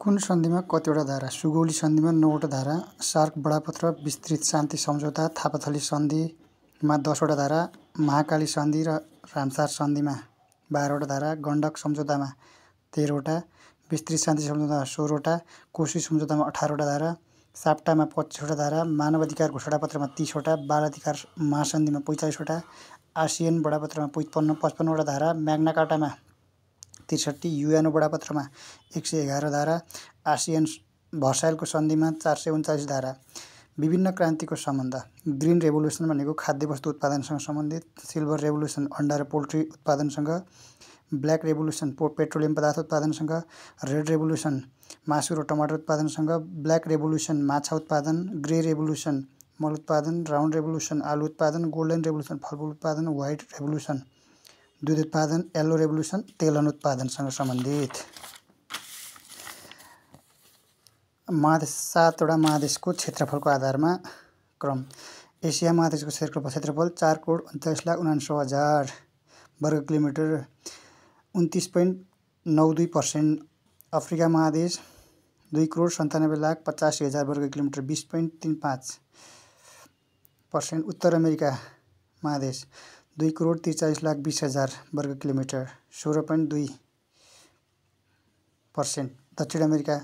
कुन सन्धिमा कतिवटा धारा? सुगौली सन्धिमा 9वटा धारा, सार्क बडापत्र, विस्तृत शान्ति सम्झौता, थापाथली सन्धिमा 10वटा धारा, महाकाली सन्धि र रामसार सन्धिमा 12वटा धारा, गण्डक सम्झौतामा 13वटा, विस्तृत शान्ति सम्झौतामा 16वटा, कोशी सम्झौतामा 18वटा धारा, साप्टामा 25वटा धारा, मानवाधिकार घोषणापत्रमा 30वटा, बाल अधिकार महासन्धिमा 45वटा, आसियन बडापत्रमा 55वटा धारा, म्याग्ना कार्टामा 63, युएनओ बडापत्रमा 111 धारा, आसियन भर्साइलको सन्धिमा 439 धारा। विभिन्न क्रान्तिको सम्बन्ध। ग्रिन रेभोल्युसन भनेको खाद्यवस्तु उत्पादनसँग सम्बन्धित, सिल्भर रेभोल्युसन अन्डा र पोल्ट्री उत्पादनसँग, ब्ल्याक रेभोल्युसन पेट्रोलियम पदार्थ उत्पादनसँग, रेड रेभोल्युसन मासु र टमाटर उत्पादनसँग, ब्ल्याक रेभोल्युसन माछा उत्पादन, ग्रे रेभोल्युसन मल उत्पादन, राउन्ड रेभोल्युसन आलु उत्पादन, गोल्डन रेभोल्युसन फलफुल उत्पादन, व्हाइट रेभोल्युसन दूध उत्पादन, येल्लो रेभोल्युसन तेलन उत्पादनसँग सम्बन्धित। महादेश 7वटा महादेशको क्षेत्रफलको आधारमा क्रम। एसिया महादेशको क्षेत्रफल 4,39,49,000 वर्ग किलोमिटर 29.92%। अफ्रिका महादेश 2,97,85,000 वर्ग किलोमिटर 20.35%। उत्तर अमेरिका महादेश 2,43,20,000 वर्ग किलोमिटर 16.2%। दक्षिण अमेरिका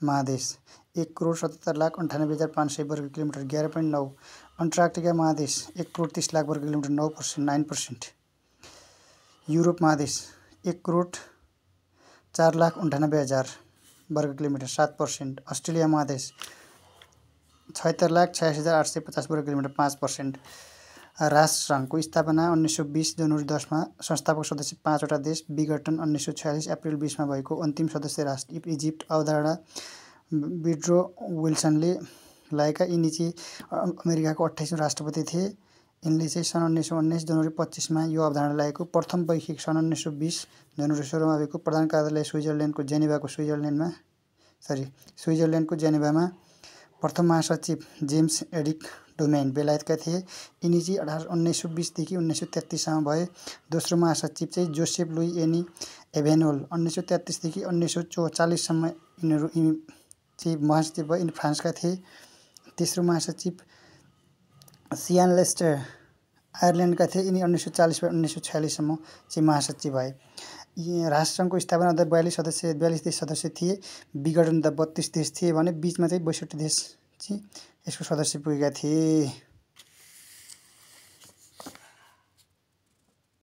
महादेश 1,77,98,500 वर्ग किलोमिटर 11.9%। अन्टार्कटिका महादेश 1,30,00,000 वर्ग किलोमिटर 9%। युरोप महादेश 1,04,98,000 वर्ग किलोमिटर 7%। अस्ट्रेलिया महादेश 76,86,850 वर्ग किलोमिटर 5%। राष्ट्रसङ्घको स्थापना 1920 जनवरी 10 मा। संस्थापक सदस्य 5वटा देश। विघटन 1946 अप्रिल 20 मा भएको। अन्तिम सदस्य राष्ट्र इजिप्ट। अवधारणा वुड्रो विल्सनले लगाएका। यिनी चाहिँ अमेरिकाको 28औं राष्ट्रपति थिए। यिनले चाहिँ सन् 1919 जनवरी 25 मा यो अवधारणा लगाएको। प्रथम बैठक सन् 1920 जनवरी 16 मा भएको। प्रधान कार्यालय स्विजरल्यान्डको जेनेभामा। प्रथम महासचिव जेम्स एरिक डोमेन बेलायतका थिए। यिनी चाहिँ 1920 देखि 1933 सम्म भए। दोस्रो महासचिव चाहिँ जोसेफ लुई एनी एभेनोल 1933 देखि 1944 सम्म यिनीहरू चाहिँ महासचिव भए। यिनी फ्रान्सका थिए। तेस्रो महासचिव सियान लेस्टर आयरल्यान्डका थिए। यिनी 1940 बाट 1946 सम्म चाहिँ महासचिव भए। राष्ट्रसङ्घको स्थापना हुँदा 42 देश सदस्य थिए। विघटन हुँदा 32 देश थिए भने बिचमा चाहिँ 62 देश चाहिँ यसको सदस्य पुगेका थिए।